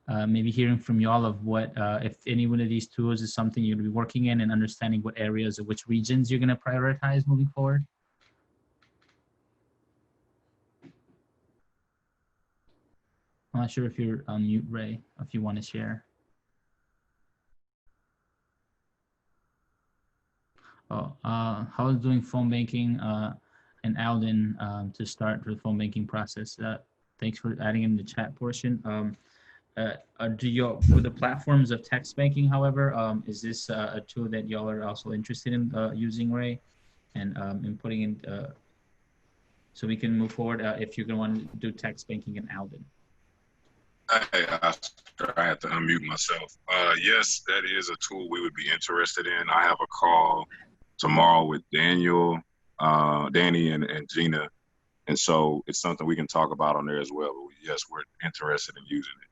Maybe hearing from y'all of what, if any one of these tools is something you're going to be working in, and understanding what areas or which regions you're going to prioritize moving forward. I'm not sure if you're on mute, Ray, if you want to share. Oh, how is doing phone banking in Alden to start the phone banking process? Thanks for adding in the chat portion. For the platforms of text banking, however, is this a tool that y'all are also interested in using, Ray, and in putting in, so we can move forward if you're going to want to do text banking in Alden? Hey, Oscar, I have to unmute myself. Yes, that is a tool we would be interested in. I have a call tomorrow with Daniel, Danny, and Gina, and so it's something we can talk about on there as well. But yes, we're interested in using it.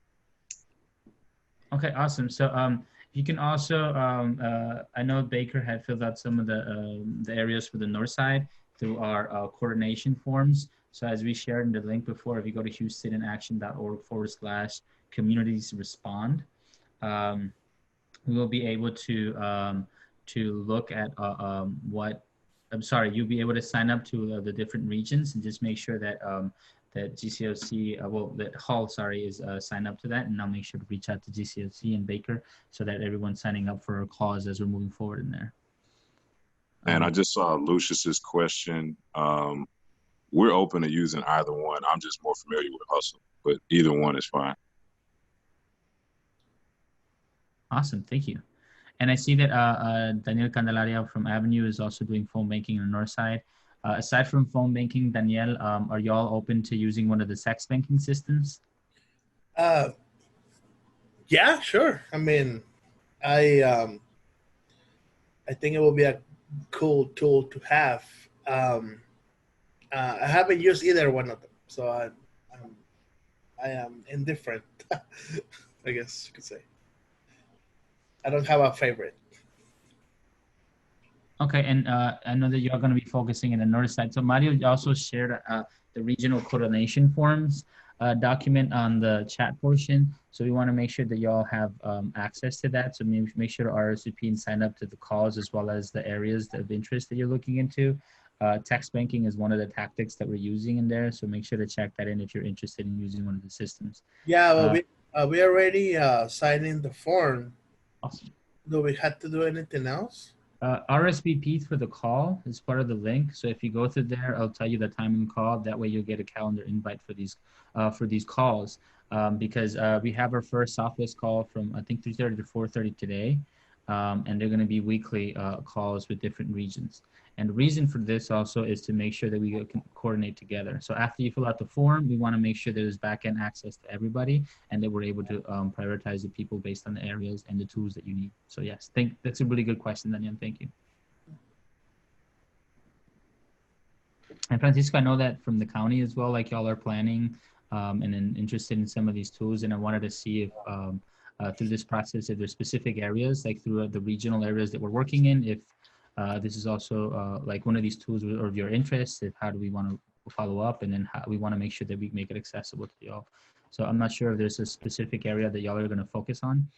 Okay, awesome. So You can also, I know Baker had filled out some of the areas for the north side through our coordination forms. So as we shared in the link before, if you go to HoustonInaction.org/communities respond, we will be able to look at you'll be able to sign up to the different regions and just make sure that that GCOC, that Hall, is signed up to that, and I'll make sure to reach out to GCOC and Baker so that everyone's signing up for our cause as we're moving forward in there. And I just saw Lucius's question. We're open to using either one. I'm just more familiar with Hustle, but either one is fine. Awesome, thank you. And I see that Daniel Candelaria from Avenue is also doing phone banking on the north side. Aside from phone banking, Danielle, are y'all open to using one of the text banking systems? Yeah, sure. I mean, I think it will be a cool tool to have. I haven't used either one of them, so I am indifferent, I guess you could say. I don't have a favorite. Okay, and I know that you're going to be focusing in the north side. So Mario also shared the regional coordination forms document on the chat portion. So we want to make sure that y'all have access to that. So make sure to RSVP and sign up to the calls as well as the areas of interest that you're looking into. Text banking is one of the tactics that we're using in there. So make sure to check that in if you're interested in using one of the systems. Yeah, well, we already signed in the form. Awesome. Do we have to do anything else? RSVP for the call is part of the link. So if you go through there, I'll tell you the time and call. That way you'll get a calendar invite for these calls because we have our first Southwest call from I think 3:30 to 4:30 today, and they're going to be weekly calls with different regions. And the reason for this also is to make sure that we can coordinate together. So after you fill out the form, we want to make sure there's back-end access to everybody and that we're able to prioritize the people based on the areas and the tools that you need. So yes, that's a really good question, Daniel. Thank you. And Francisco, I know that from the county as well, like y'all are planning and then interested in some of these tools. And I wanted to see if through this process, if there's specific areas, like through the regional areas that we're working in, if this is also like one of these tools of your interest, if how do we want to follow up, and then how we want to make sure that we make it accessible to y'all. So I'm not sure if there's a specific area that y'all are going to focus on.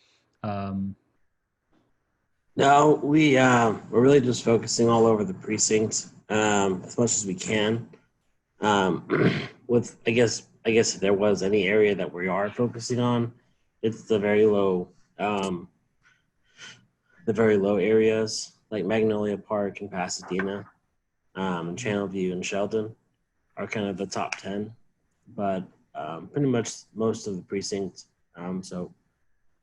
No, we're really just focusing all over the precinct as much as we can. With I guess if there was any area that we are focusing on, it's the very low areas like Magnolia Park and Pasadena, Channelview and Sheldon are kind of the top 10, but pretty much most of the precincts. So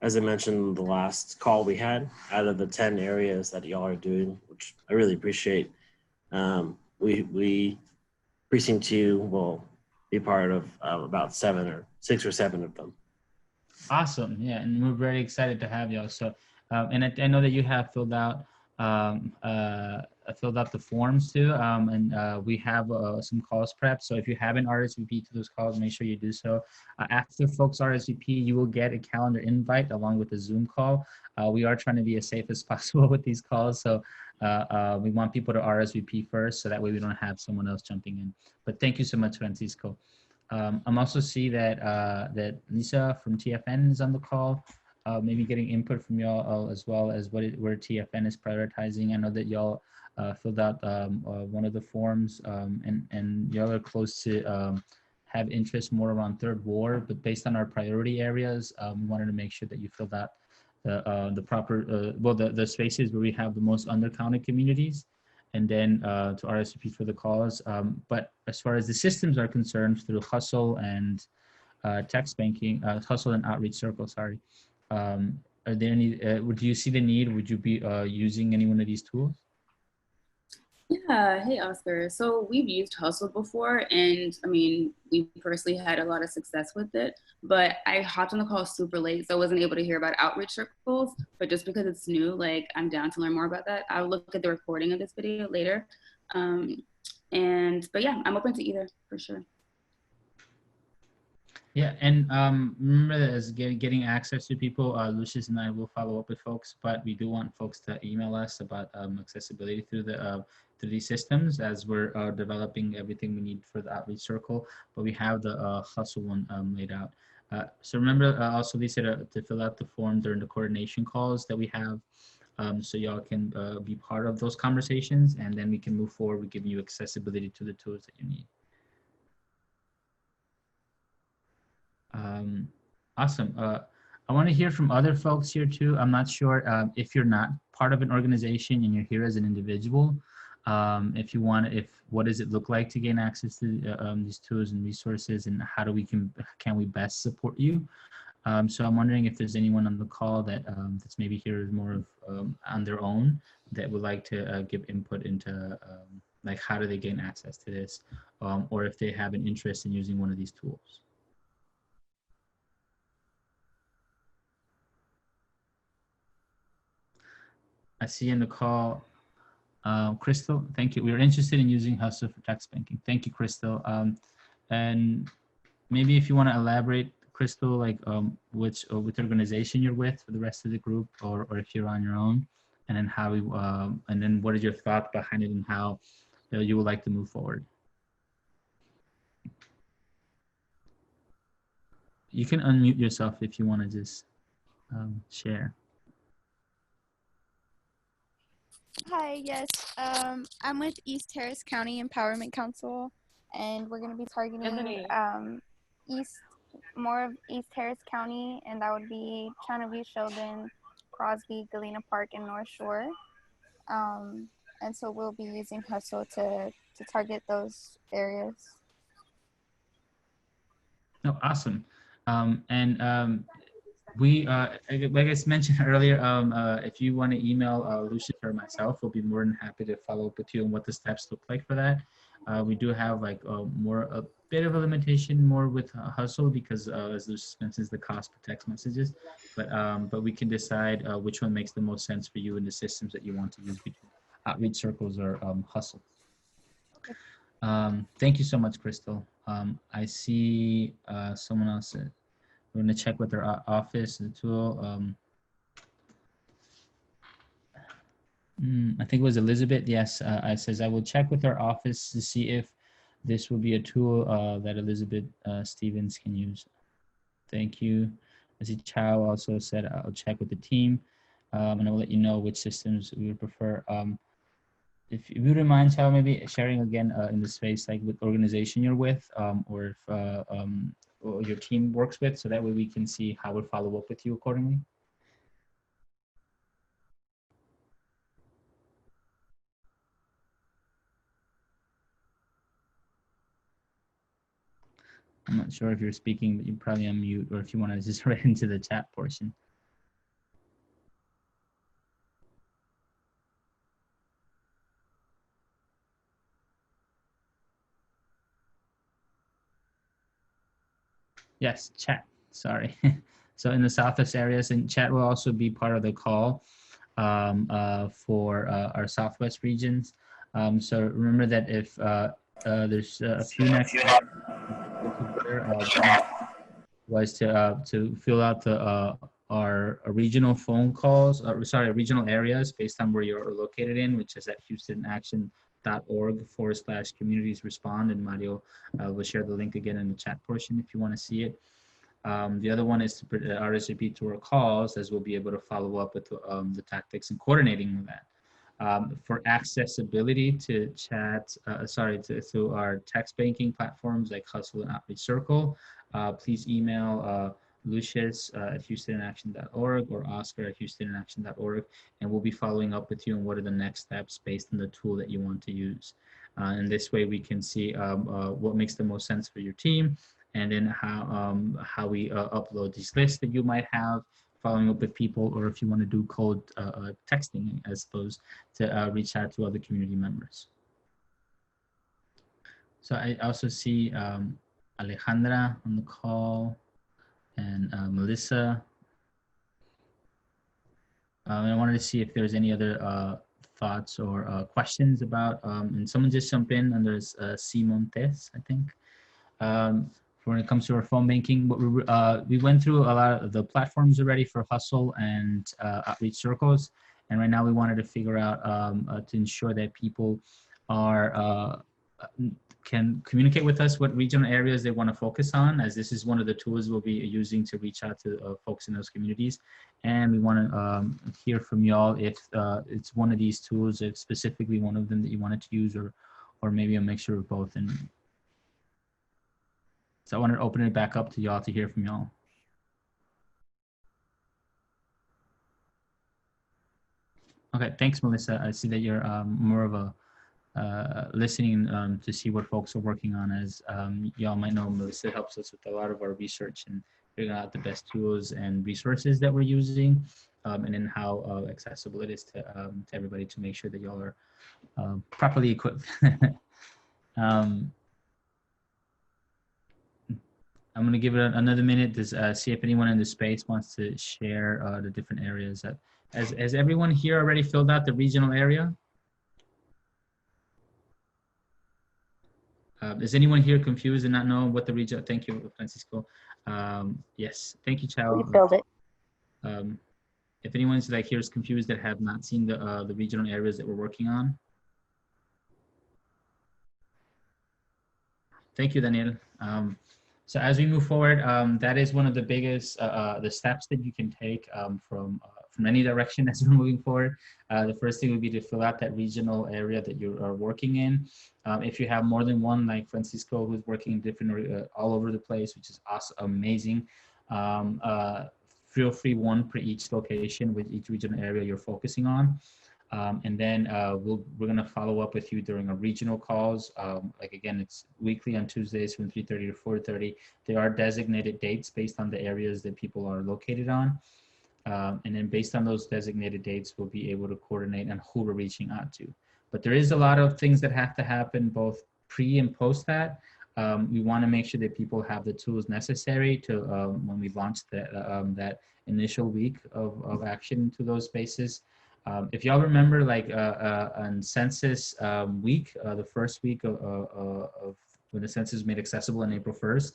as I mentioned, the last call we had, out of the 10 areas that y'all are doing, which I really appreciate, we precinct 2 will be part of about 6 or 7 of them. Awesome, yeah, and we're very excited to have y'all. So, and I know that you have filled out the forms too, and we have some calls prepped. So if you haven't RSVP to those calls, make sure you do so. After folks RSVP, you will get a calendar invite along with a Zoom call. We are trying to be as safe as possible with these calls, so we want people to RSVP first, so that way we don't have someone else jumping in. But thank you so much, Francisco. I'm also see that that Lisa from TFN is on the call. Maybe getting input from y'all as well as where TFN is prioritizing. I know that y'all filled out one of the forms and y'all are close to have interest more around Third Ward, but based on our priority areas, we wanted to make sure that you filled out the proper, the spaces where we have the most undercounted communities, and then to RSVP for the cause. But as far as the systems are concerned, through Hustle and text banking, Hustle and Outreach Circle, sorry. Are there any, would you see the need? Would you be using any one of these tools? Yeah, hey Oscar. So we've used Hustle before, and I mean, we personally had a lot of success with it, but I hopped on the call super late, so I wasn't able to hear about outreach circles, but just because it's new, like I'm down to learn more about that. I'll look at the recording of this video later. But yeah, I'm open to either for sure. Yeah, and remember that as getting access to people, Lucius and I will follow up with folks, but we do want folks to email us about accessibility through these systems as we're developing everything we need for the outreach circle. But we have the hustle one laid out. So remember also, Lisa, to fill out the form during the coordination calls that we have, so y'all can be part of those conversations, and then we can move forward with giving you accessibility to the tools that you need. Awesome. I want to hear from other folks here too. I'm not sure if you're not part of an organization and you're here as an individual. If you want, what does it look like to gain access to these tools and resources, and how do can we best support you? So I'm wondering if there's anyone on the call that that's maybe here more of on their own that would like to give input into like how do they gain access to this, or if they have an interest in using one of these tools. I see in the call, Crystal, thank you. We are interested in using Hustle for text banking. Thank you, Crystal. And maybe if you want to elaborate, Crystal, like which organization you're with for the rest of the group, or if you're on your own, and then how we, and then what is your thought behind it and how you would like to move forward. You can unmute yourself if you want to just share. Hi, yes. I'm with East Harris County Empowerment Council, and we're going to be targeting more of East Harris County, and that would be Channel Sheldon, Crosby, Galena Park, and North Shore. And so we'll be using Hustle to target those areas. Oh, awesome. We, like I mentioned earlier, if you want to email Lucius or myself, we'll be more than happy to follow up with you on what the steps look like for that. We do have like a bit of a limitation more with Hustle because as Lucius mentions, the cost per text messages, but we can decide which one makes the most sense for you in the systems that you want to use between outreach circles or Hustle. Thank you so much, Crystal. I see someone else said, we're going to check with their office, the tool. I think it was Elizabeth. Yes, I says I will check with our office to see if this will be a tool that Elizabeth Stevens can use. Thank you. I see Chow also said I'll check with the team, and I'll let you know which systems we would prefer. If you wouldn't mind, Chow, maybe sharing again in the space like what organization you're with, or if or your team works with, so that way we can see how we'll follow up with you accordingly. I'm not sure if you're speaking, but you probably unmute, or if you want to just write into the chat portion. Yes, chat, sorry. So in the Southwest areas, and chat will also be part of the call for our Southwest regions. So remember that if there's a few next was to fill out the our regional phone calls, regional areas based on where you're located in, which is at HoustonAction.org/communities respond, and Mario will share the link again in the chat portion if you want to see it. The other one is to RSVP to our calls, as we'll be able to follow up with the tactics and coordinating that. For accessibility to chat, to our text banking platforms like Hustle and Outreach Circle, please email Lucius at HoustonInAction.org or Oscar at HoustonInAction.org, and we'll be following up with you on what are the next steps based on the tool that you want to use. And this way we can see what makes the most sense for your team, and then how we upload these lists that you might have, following up with people, or if you want to do cold texting as opposed to reach out to other community members. So I also see Alejandra on the call, and Melissa. I wanted to see if there's any other thoughts or questions about, and someone just jump in, and there's C. Montes, I think. when it comes to our phone banking. But we went through a lot of the platforms already for Hustle and outreach circles, and right now we wanted to figure out to ensure that people are can communicate with us what regional areas they want to focus on, as this is one of the tools we'll be using to reach out to folks in those communities. And we want to hear from y'all if it's one of these tools, if specifically one of them that you wanted to use, or maybe a mixture of both. And so I want to open it back up to y'all to hear from y'all. Okay, thanks, Melissa. I see that you're more of a listening to see what folks are working on. As y'all might know, Melissa helps us with a lot of our research and figuring out the best tools and resources that we're using, and then how accessible it is to everybody, to make sure that y'all are properly equipped. I'm going to give it another minute to see if anyone in the space wants to share the different areas. Has everyone here already filled out the regional area? Is anyone here confused and not know what the region? Thank you, Francisco. Yes, thank you, Chao. We filled it. If anyone's like here is confused that have not seen the regional areas that we're working on. Thank you, Daniel. So as we move forward, that is one of the biggest the steps that you can take from any direction as we're moving forward. The first thing would be to fill out that regional area that you are working in. If you have more than one, like Francisco, who's working in different all over the place, which is awesome, amazing. Feel free one for each location with each regional area you're focusing on. And then we're going to follow up with you during our regional calls. Like again, it's weekly on Tuesdays from 3:30 to 4:30. There are designated dates based on the areas that people are located on. And then based on those designated dates, we'll be able to coordinate on who we're reaching out to. But there is a lot of things that have to happen both pre and post that. We want to make sure that people have the tools necessary to when we launch that initial week of action to those spaces. If y'all remember, like on Census week, the first week of when the census was made accessible on April 1st,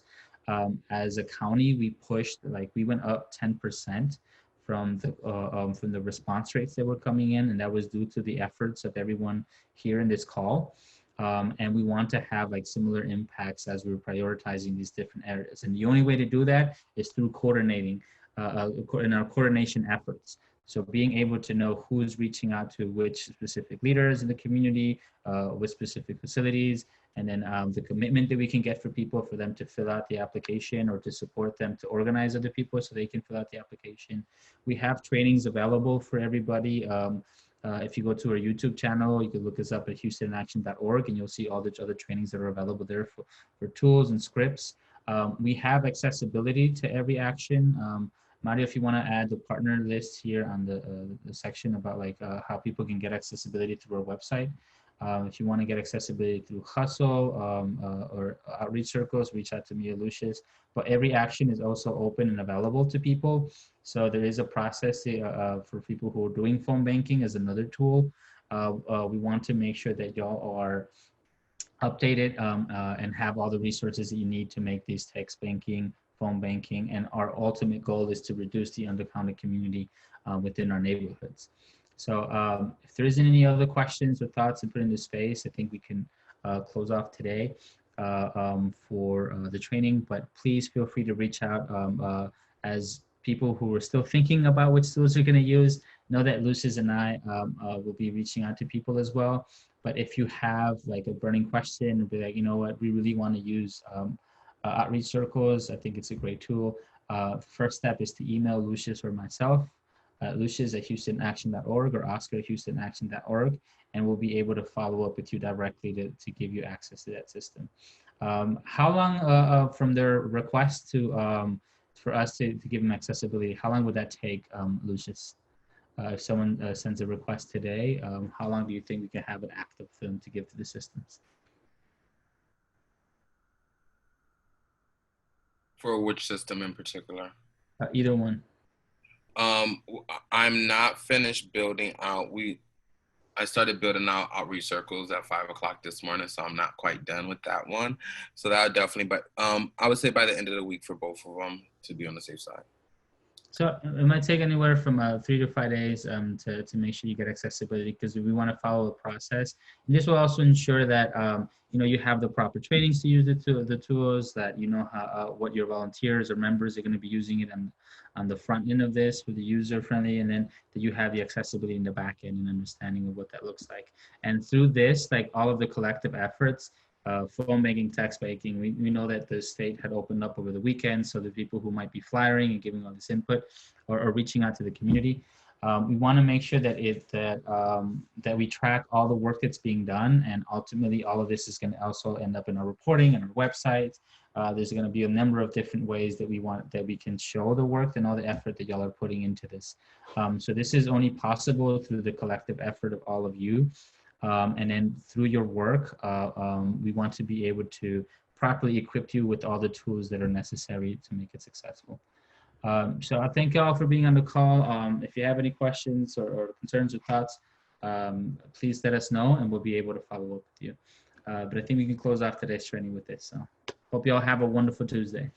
as a county, we pushed, like we went up 10% from the response rates that were coming in, and that was due to the efforts of everyone here in this call. And we want to have like similar impacts as we're prioritizing these different areas. And the only way to do that is through coordinating in our coordination efforts. So being able to know who's reaching out to which specific leaders in the community, with specific facilities, and then the commitment that we can get for people for them to fill out the application, or to support them to organize other people so they can fill out the application. We have trainings available for everybody. If you go to our YouTube channel, you can look us up at houstonaction.org, and you'll see all the other trainings that are available there for tools and scripts. We have accessibility to every action. Mario, if you want to add the partner list here on the section about like how people can get accessibility through our website. If you want to get accessibility through Hustle or outreach circles, reach out to me or Lucius. But every action is also open and available to people. So there is a process for people who are doing phone banking as another tool. We want to make sure that y'all are updated and have all the resources that you need to make these text banking, phone banking, and our ultimate goal is to reduce the undercounted community within our neighborhoods. So if there isn't any other questions or thoughts to put into space, I think we can close off today for the training, but please feel free to reach out as people who are still thinking about which tools they're gonna use. Know that Lucius and I will be reaching out to people as well. But if you have like a burning question, be like, you know what, we really wanna use outreach circles, I think it's a great tool. First step is to email Lucius or myself, Lucius at HoustonAction.org or Oscar at HoustonAction.org, and we'll be able to follow up with you directly to give you access to that system. How long from their request to for us to give them accessibility, how long would that take, Lucius? If someone sends a request today, how long do you think we can have it active for them to give to the systems? For which system in particular? Either one. I'm not finished building out. I started building out outreach circles at 5 o'clock this morning, so I'm not quite done with that one. So that would definitely, but I would say by the end of the week for both of them to be on the safe side. So it might take anywhere from 3 to 5 days to make sure you get accessibility, because we want to follow the process. And this will also ensure that you have the proper trainings to use the tools, that you know how what your volunteers or members are going to be using it on the front end of this with the user friendly, and then that you have the accessibility in the back end and understanding of what that looks like. And through this, like all of the collective efforts, phone banking, text banking. We know that the state had opened up over the weekend, so the people who might be flyering and giving all this input or reaching out to the community, we want to make sure that that we track all the work that's being done, and ultimately all of this is going to also end up in our reporting and our website. There's going to be a number of different ways that we can show the work and all the effort that y'all are putting into this. So this is only possible through the collective effort of all of you. And then through your work, we want to be able to properly equip you with all the tools that are necessary to make it successful. So I thank you all for being on the call. If you have any questions or concerns or thoughts, please let us know and we'll be able to follow up with you. But I think we can close off today's training with this. So hope you all have a wonderful Tuesday.